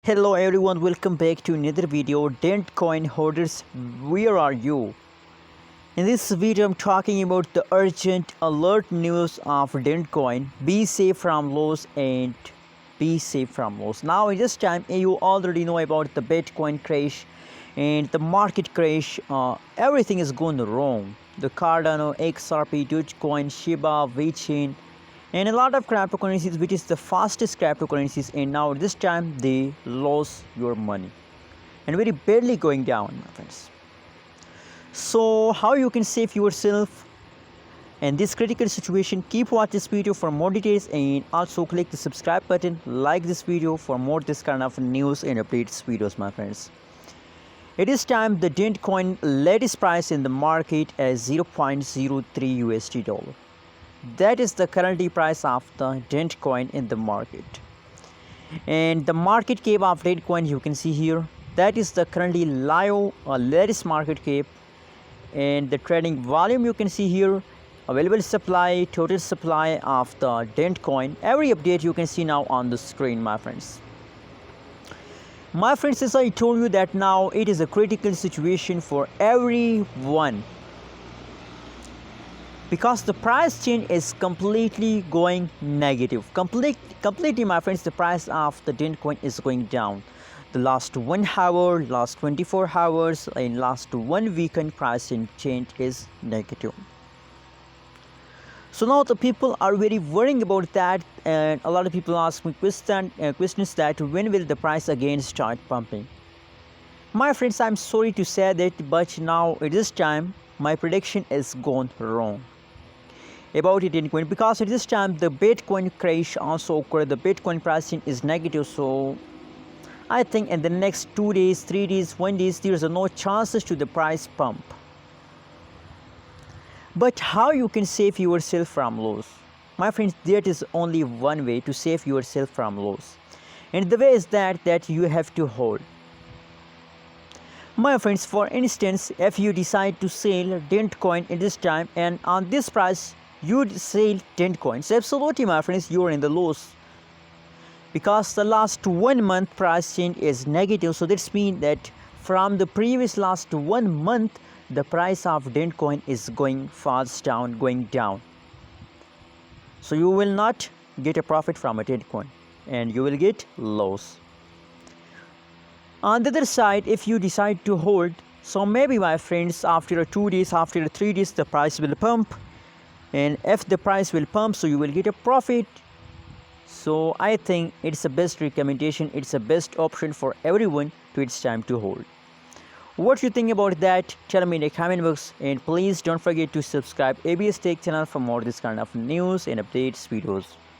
Hello everyone, welcome back to another video. Dent coin holders, where are you? In this video I'm talking about the urgent alert news of Dent coin. Be safe from loss and be safe from loss. Now in this time you already know about the Bitcoin crash and the market crash. Everything is going wrong. The Cardano, XRP, Dogecoin, Shiba, VeChain, and a lot of cryptocurrencies, which is the fastest cryptocurrencies, and now this time they lose your money and very badly going down, my friends. So how you can save yourself in this critical situation? Keep watch this video for more details, and also click the subscribe button, like this video for more this kind of news and updates videos, my friends. It is time the Dent coin latest price in the market as 0.03 USD dollar. That is the currently price of the Dent coin in the market, and the market cap of Dent coin you can see here. That is the currently live latest market cap, and the trading volume you can see here. Available supply, total supply of the Dent coin. Every update you can see now on the screen, my friends. My friends, as I told you that now it is a critical situation for everyone, because the price change is completely going negative. Completely, my friends, the price of the Dent coin is going down. The last 1 hour, last 24 hours, and last 1 weekend price change is negative. So now the people are very worrying about that, and a lot of people ask me questions that when will the price again start pumping? My friends, I'm sorry to say that, but now at this time my prediction is gone wrong about it in coin, because at this time the Bitcoin crash also occurred. The Bitcoin pricing is negative, so I think in the next 2 days, 3 days, 1 day, there's no chances to the price pump. But how you can save yourself from loss? My friends, there is only one way to save yourself from loss, and the way is that you have to hold. My friends, for instance, if you decide to sell Dent coin at this time, and on this price you sell Dent coins, absolutely, my friends, you are in the loss, because the last 1 month price change is negative. So that's mean that from the previous last 1 month the price of Dent coin is going fast down, going down. So you will not get a profit from a Dent coin, and you will get loss. On the other side, if you decide to hold, so maybe, my friends, after 2 days, after 3 days, the price will pump, and if the price will pump, so you will get a profit. So I think it's the best recommendation, it's the best option for everyone to it's time to hold. What you think about that? Tell me in the comment box, and please don't forget to subscribe ABS Tech channel for more this kind of news and updates videos.